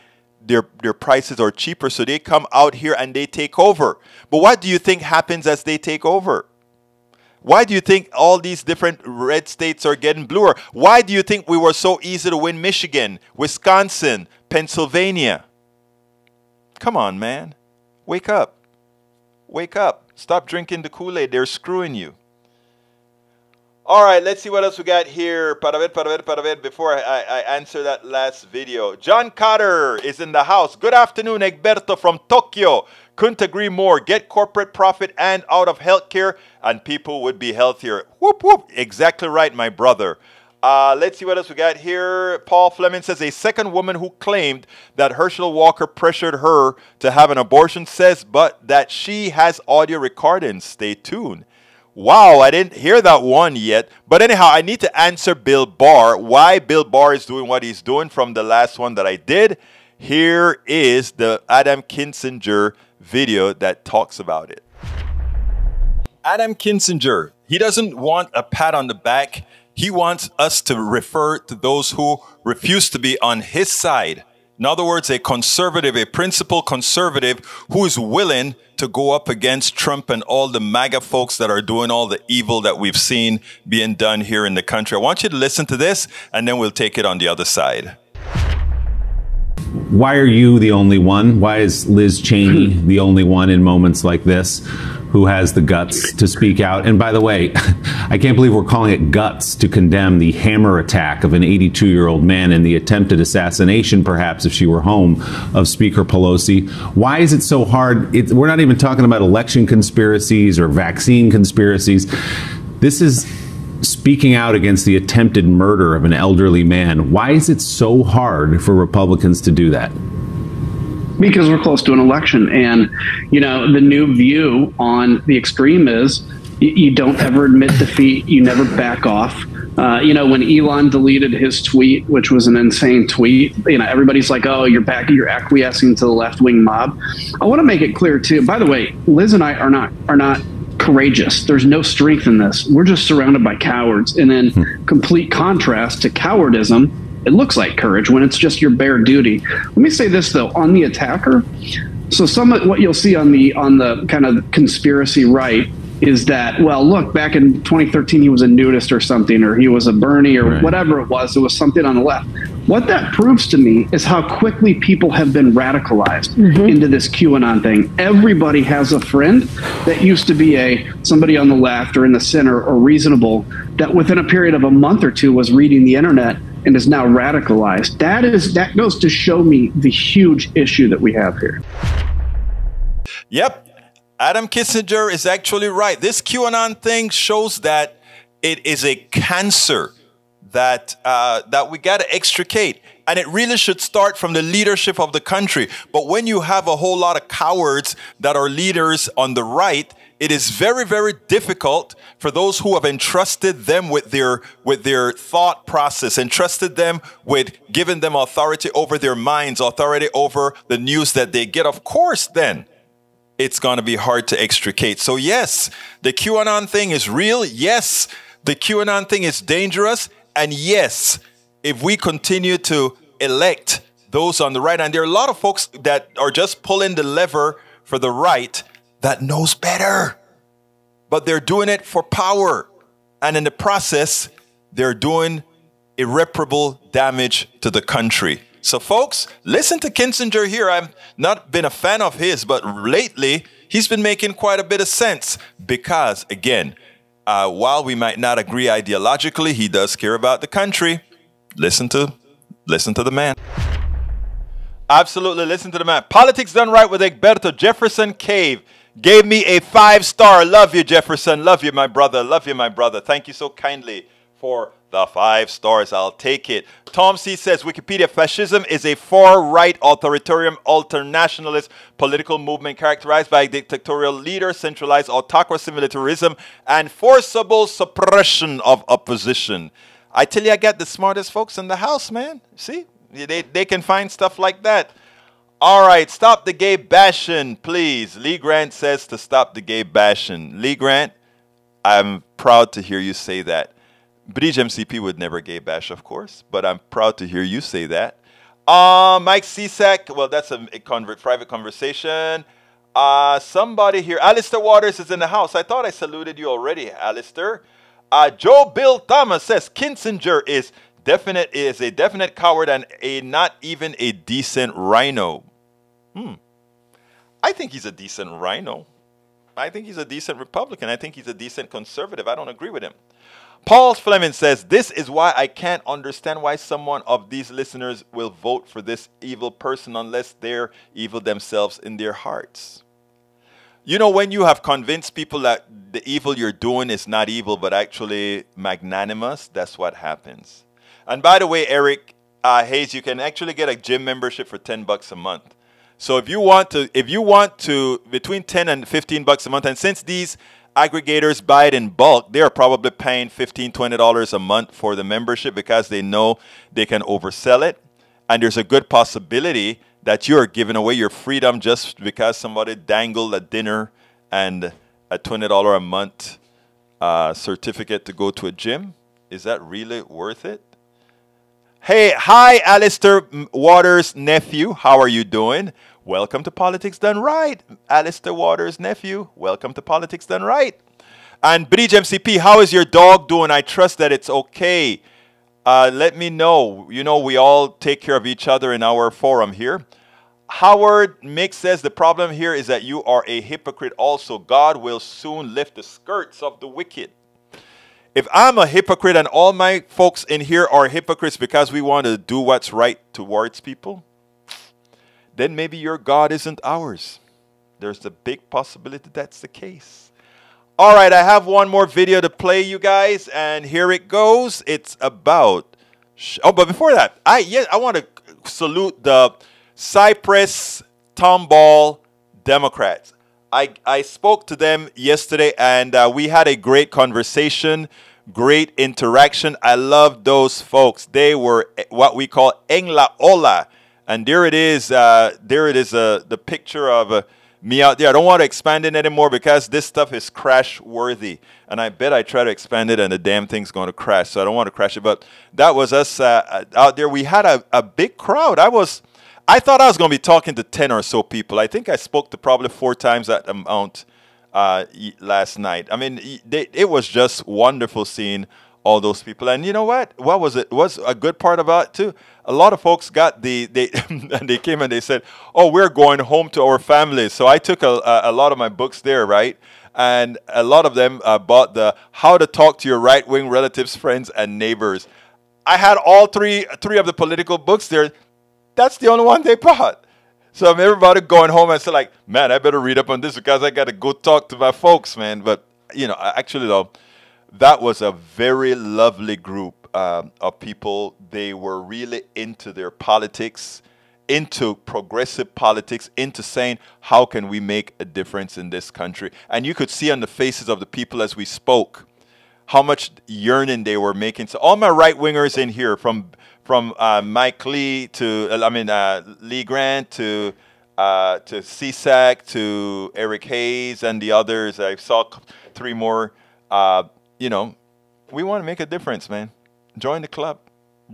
their prices are cheaper, so they come out here and they take over. But what do you think happens as they take over? Why do you think all these different red states are getting bluer? Why do you think we were so easy to win Michigan, Wisconsin, Pennsylvania? Come on, man. Wake up. Wake up. Stop drinking the Kool-Aid. They're screwing you. All right, let's see what else we got here. Para ver, before I answer that last video. John Cotter is in the house. Good afternoon, Egberto from Tokyo. Couldn't agree more. Get corporate profit and out of healthcare, and people would be healthier. Whoop, whoop. Exactly right, my brother. Let's see what else we got here. Paul Fleming says, a second woman who claimed that Herschel Walker pressured her to have an abortion says, but that she has audio recordings. Stay tuned. Wow, I didn't hear that one yet. But anyhow, I need to answer Bill Barr. Why Bill Barr is doing what he's doing from the last one that I did. Here is the Adam Kinzinger video that talks about it. Adam Kinzinger, he doesn't want a pat on the back. He wants us to refer to those who refuse to be on his side. In other words, a conservative, a principled conservative who is willing to go up against Trump and all the MAGA folks that are doing all the evil that we've seen being done here in the country. I want you to listen to this, and then we'll take it on the other side. Why are you the only one? Why is Liz Cheney the only one in moments like this who has the guts to speak out? And by the way, I can't believe we're calling it guts to condemn the hammer attack of an 82-year-old man and the attempted assassination, perhaps if she were home, of Speaker Pelosi. Why is it so hard? We're not even talking about election conspiracies or vaccine conspiracies. This is speaking out against the attempted murder of an elderly man. Why is it so hard for Republicans to do that? Because we're close to an election. And, you know, the new view on the extreme is you don't ever admit defeat. You never back off. You know, when Elon deleted his tweet, which was an insane tweet, you know, everybody's like, oh, you're acquiescing to the left wing mob. I want to make it clear, too. By the way, Liz and I are not courageous. There's no strength in this. We're just surrounded by cowards. And then complete contrast to cowardism, it looks like courage when it's just your bare duty. Let me say this, though, on the attacker. So some of what you'll see on the kind of conspiracy right is that, well, look, back in 2013, he was a nudist or something, or he was a Bernie or whatever it was. It was something on the left. What that proves to me is how quickly people have been radicalized into this QAnon thing. Everybody has a friend that used to be somebody on the left or in the center or reasonable that within a period of a month or two was reading the internet and is now radicalized. That goes to show me the huge issue that we have here. Yep. Adam Kinzinger is actually right. This QAnon thing shows that it is a cancer that we got to extricate. And it really should start from the leadership of the country. But when you have a whole lot of cowards that are leaders on the right, it is very, very difficult for those who have entrusted them with their thought process, entrusted them with giving them authority over their minds, authority over the news that they get. Of course, then it's going to be hard to extricate. So yes, the QAnon thing is real. Yes, the QAnon thing is dangerous. And yes, if we continue to elect those on the right, and there are a lot of folks that are just pulling the lever for the right that knows better, but they're doing it for power. And in the process, they're doing irreparable damage to the country. So folks, listen to Kinzinger here. I've not been a fan of his, but lately he's been making quite a bit of sense because, again, while we might not agree ideologically, he does care about the country. Listen to the man. Absolutely, listen to the man. Politics Done Right with Egberto. Jefferson Cave gave me a 5-star. Love you, Jefferson. Love you, my brother. Love you, my brother. Thank you so kindly for the 5 stars. I'll take it. Tom C. says, Wikipedia, fascism is a far-right authoritarian ultranationalist political movement characterized by dictatorial leaders, centralized autocracy, militarism, and forcible suppression of opposition. I tell you, I got the smartest folks in the house, man. See? They can find stuff like that. All right, stop the gay bashing, please. Lee Grant says to stop the gay bashing. Lee Grant, I'm proud to hear you say that. Bridge MCP would never gay bash, of course, but I'm proud to hear you say that. Mike Cisak, well, that's a private conversation. Somebody here, Alistair Waters is in the house. I thought I saluted you already, Alistair. Joe Bill Thomas says Kinzinger is a definite coward and not even a decent rhino. I think he's a decent rhino. I think he's a decent Republican. I think he's a decent conservative. I don't agree with him. Paul Fleming says, this is why I can't understand why someone of these listeners will vote for this evil person unless they're evil themselves in their hearts. You know, when you have convinced people that the evil you're doing is not evil but actually magnanimous, that's what happens. And by the way, Eric Hayes, you can actually get a gym membership for $10 a month. So if you want to, between 10 and 15 bucks a month, and since these aggregators buy it in bulk, they are probably paying $15, $20 a month for the membership because they know they can oversell it. And there's a good possibility that you're giving away your freedom just because somebody dangled a dinner and a $20 a month certificate to go to a gym. Is that really worth it? Hey, hi, Alistair Waters' nephew. How are you doing? Welcome to Politics Done Right. Alistair Waters' nephew. Welcome to Politics Done Right. And Bridge MCP, how is your dog doing? I trust that it's okay. Let me know. You know, we all take care of each other in our forum here. Howard Mick says the problem here is that you are a hypocrite also. God will soon lift the skirts of the wicked. If I'm a hypocrite and all my folks in here are hypocrites because we want to do what's right towards people, then maybe your God isn't ours. There's a big possibility that's the case. All right, I have one more video to play, you guys, and here it goes. It's about... but before that, I want to salute the Cypress Tomball Democrats. I spoke to them yesterday, and we had a great conversation, great interaction. I love those folks. They were what we call Engla Ola. And there it is. The picture of me out there. I don't want to expand it anymore because this stuff is crash worthy. And I bet I try to expand it and the damn thing's going to crash. So I don't want to crash it. But that was us out there. We had a big crowd. I thought I was going to be talking to 10 or so people. I think I spoke to probably 4 times that amount last night. I mean, it was just wonderful seeing all those people. And you know what? What was it? Was a good part about it too? A lot of folks got and they came and they said, oh, we're going home to our families. So I took a lot of my books there, right? And a lot of them bought the How to Talk to Your Right-Wing Relatives, Friends, and Neighbors. I had all three of the political books there. That's the only one they bought. So everybody going home and said, like, man, I better read up on this because I got to go talk to my folks, man. But, you know, actually, though, that was a very lovely group of people. They were really into their politics, into progressive politics, into saying, how can we make a difference in this country? And you could see on the faces of the people as we spoke how much yearning they were making. So all my right-wingers in here, from Mike Lee to, Lee Grant to CSAC to Eric Hayes and the others. I saw 3 more. You know, we want to make a difference, man. Join the club.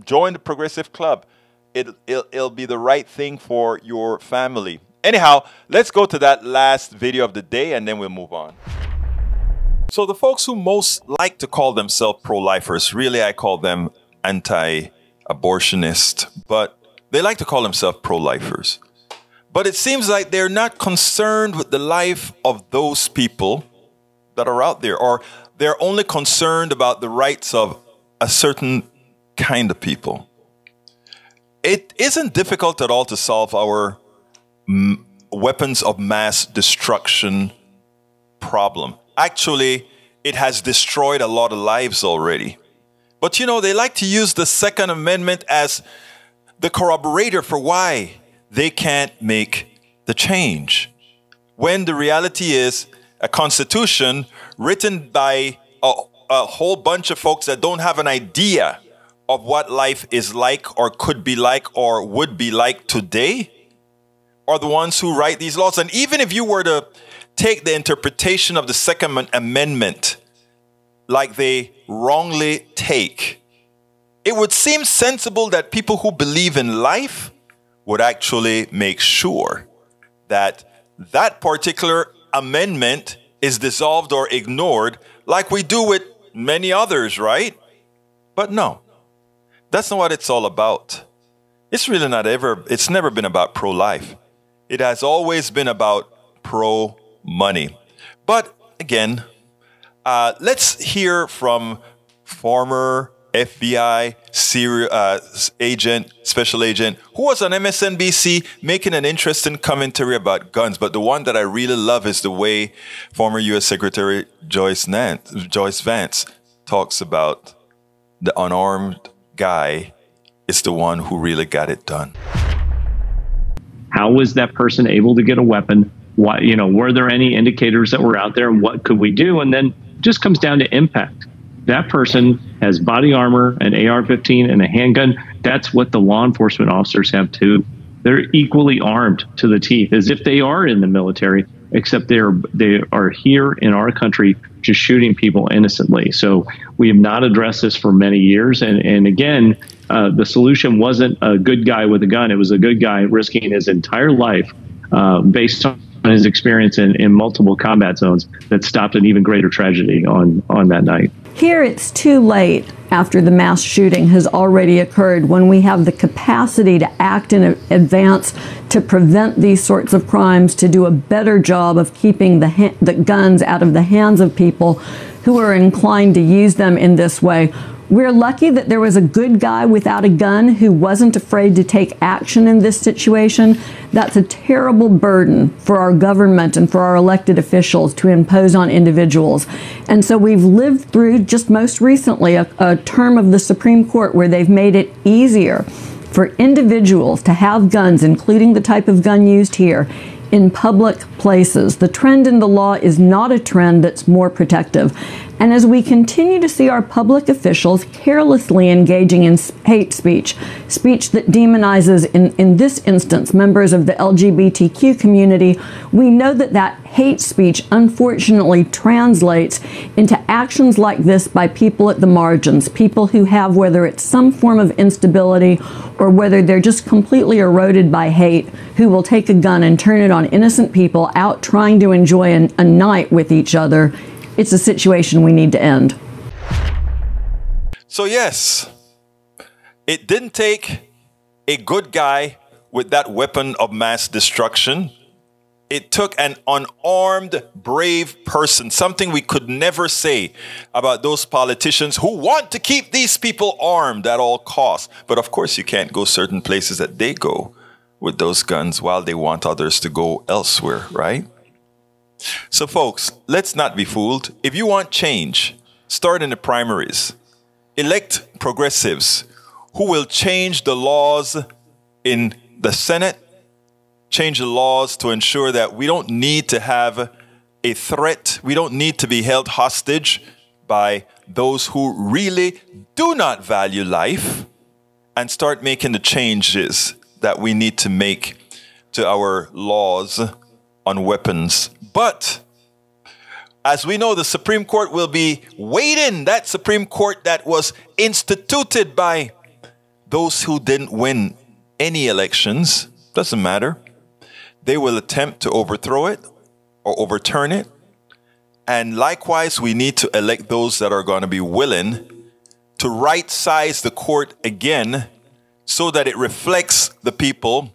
Join the progressive club. It'll be the right thing for your family. Anyhow, let's go to that last video of the day and then we'll move on. So the folks who most like to call themselves pro-lifers, really I call them anti-abortionist, but they like to call themselves pro-lifers. But it seems like they're not concerned with the life of those people that are out there, or they're only concerned about the rights of a certain kind of people. It isn't difficult at all to solve our weapons of mass destruction problem. Actually, it has destroyed a lot of lives already. But you know, they like to use the Second Amendment as the corroborator for why they can't make the change. When the reality is a constitution written by a whole bunch of folks that don't have an idea of what life is like or could be like or would be like today are the ones who write these laws. And even if you were to take the interpretation of the Second Amendment like they wrongly take, it would seem sensible that people who believe in life would actually make sure that that particular amendment is dissolved or ignored like we do with many others, right? But no, that's not what it's all about. It's really it's never been about pro-life. It has always been about pro-money. But again, let's hear from former FBI special agent, who was on MSNBC making an interesting commentary about guns. But the one that I really love is the way former U.S. Secretary Joyce Vance talks about the unarmed guy is the one who really got it done. How was that person able to get a weapon? Why, were there any indicators that were out there, and what could we do? And then it just comes down to impact. That person has body armor, an AR-15, and a handgun. That's what the law enforcement officers have too. They're equally armed to the teeth, as if they are in the military, except they are here in our country just shooting people innocently. So we have not addressed this for many years. And again, the solution wasn't a good guy with a gun. It was a good guy risking his entire life based on his experience in multiple combat zones that stopped an even greater tragedy on that night. Here it's too late after the mass shooting has already occurred, when we have the capacity to act in advance to prevent these sorts of crimes, to do a better job of keeping the guns out of the hands of people who are inclined to use them in this way. We're lucky that there was a good guy without a gun who wasn't afraid to take action in this situation. That's a terrible burden for our government and for our elected officials to impose on individuals. And so we've lived through, just most recently, a term of the Supreme Court where they've made it easier for individuals to have guns, including the type of gun used here, in public places. The trend in the law is not a trend that's more protective. And as we continue to see our public officials carelessly engaging in hate speech, speech that demonizes, in this instance, members of the LGBTQ community, we know that that hate speech unfortunately translates into actions like this by people at the margins, people who have, whether it's some form of instability or whether they're just completely eroded by hate, who will take a gun and turn it on innocent people out trying to enjoy a night with each other. It's a situation we need to end. So yes, it didn't take a good guy with that weapon of mass destruction. It took an unarmed, brave person, something we could never say about those politicians who want to keep these people armed at all costs. But of course, you can't go certain places that they go with those guns while they want others to go elsewhere, right? So folks, let's not be fooled. If you want change, start in the primaries. Elect progressives who will change the laws in the Senate, change the laws to ensure that we don't need to have a threat. We don't need to be held hostage by those who really do not value life, and start making the changes that we need to make to our laws on weapons. But as we know, the Supreme Court will be waiting. That Supreme Court that was instituted by those who didn't win any elections, doesn't matter. They will attempt to overthrow it or overturn it. And likewise, we need to elect those that are going to be willing to right-size the court again so that it reflects the people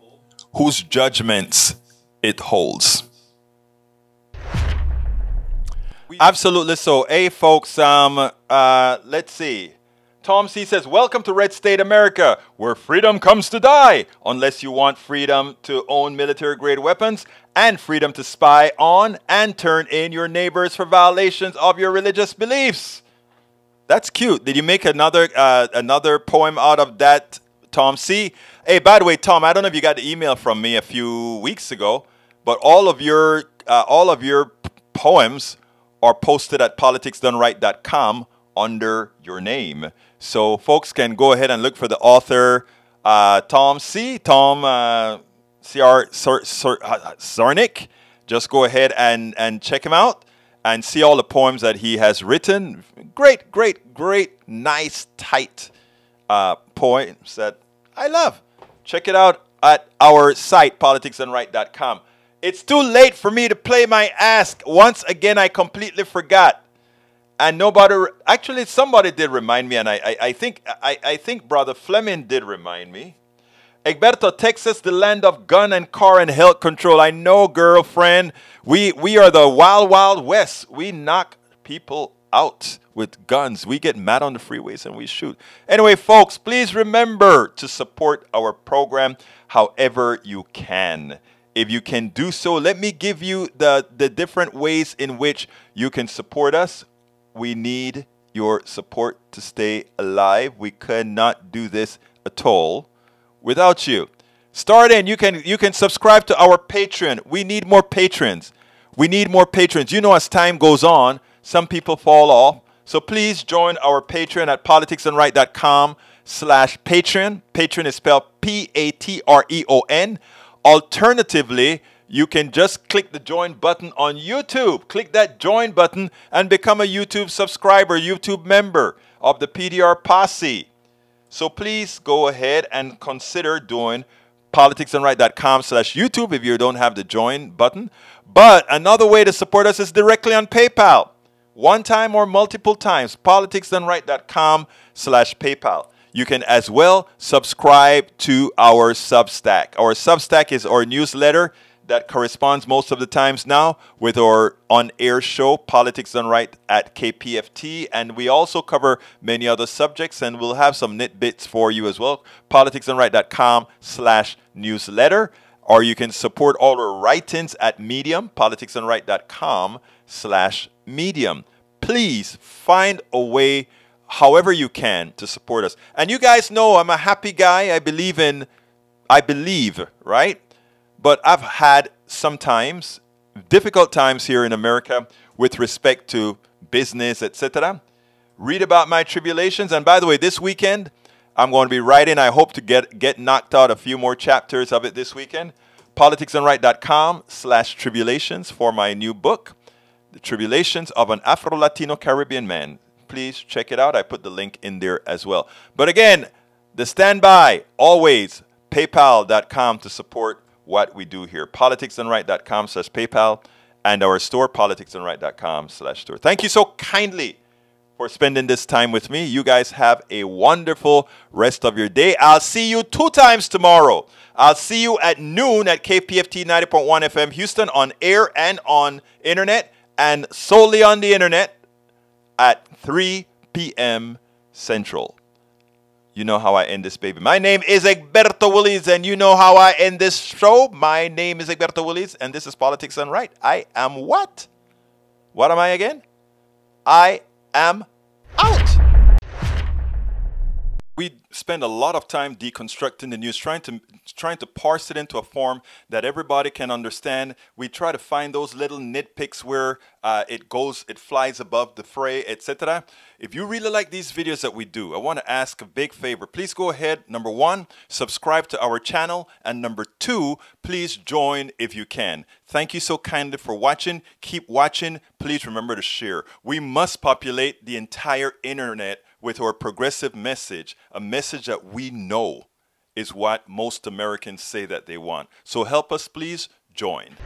whose judgments it holds. Absolutely so. Hey, folks, let's see. Tom C says, welcome to Red State America, where freedom comes to die, unless you want freedom to own military-grade weapons and freedom to spy on and turn in your neighbors for violations of your religious beliefs. That's cute. Did you make another poem out of that, Tom C? Hey, by the way, Tom, I don't know if you got the email from me a few weeks ago, but all of your poems are posted at politicsdoneright.com under your name. So folks can go ahead and look for the author, Tom C.R. Zarnick. Just go ahead and check him out and see all the poems that he has written. Great, great, great, nice, tight poems that I love. Check it out at our site, politicsdoneright.com. It's too late for me to play my ask. Once again, I completely forgot. And actually somebody did remind me, and I think Brother Fleming did remind me. Egberto, Texas, the land of gun and car and health control. I know, girlfriend. We are the wild, wild west. We knock people out with guns. We get mad on the freeways and we shoot. Anyway, folks, please remember to support our program however you can. If you can do so, let me give you the different ways in which you can support us. We need your support to stay alive. We cannot do this at all without you. Start in. You can subscribe to our Patreon. We need more patrons. We need more patrons. You know, as time goes on, some people fall off. So please join our Patreon at politicsdoneright.com/Patreon. Patreon is spelled Patreon. Alternatively, you can just click the join button on YouTube. Click that join button and become a YouTube subscriber, YouTube member of the PDR Posse. So please go ahead and consider doing politicsdoneright.com/YouTube if you don't have the join button. But another way to support us is directly on PayPal. One time or multiple times, politicsdoneright.com/PayPal. You can as well subscribe to our Substack. Our Substack is our newsletter that corresponds most of the times now with our on-air show, Politics Done Right at KPFT. And we also cover many other subjects, and we'll have some nitbits for you as well. politicsdoneright.com/newsletter. Or you can support all our writings at Medium, politicsdoneright.com/Medium. Please find a way, however you can, to support us. And you guys know I'm a happy guy. I believe, right? But I've had sometimes difficult times here in America with respect to business, etc. Read about my tribulations. And by the way, this weekend, I'm going to be writing. I hope to get knocked out a few more chapters of it this weekend. politicsdoneright.com/tribulations for my new book, The Tribulations of an Afro-Latino Caribbean Man. Please check it out. I put the link in there as well. But again, the standby, always, paypal.com to support what we do here. politicsdoneright.com/PayPal and our store, politicsdoneright.com/store. Thank you so kindly for spending this time with me. You guys have a wonderful rest of your day. I'll see you 2 times tomorrow. I'll see you at noon at KPFT 90.1 FM Houston on air and on internet, and solely on the internet at 3 p.m. Central. You know how I end this, baby. My name is Egberto Willies, and you know how I end this show. My name is Egberto Willies, and this is Politics Done Right. I am what? What am I again? I am out. We spend a lot of time deconstructing the news, trying to parse it into a form that everybody can understand. We try to find those little nitpicks where it flies above the fray, etc. If you really like these videos that we do, I want to ask a big favor. Please go ahead, number 1, subscribe to our channel, and number 2, please join if you can. Thank you so kindly for watching. Keep watching. Please remember to share. We must populate the entire internet with our progressive message, a message that we know is what most Americans say that they want. So help us, please join.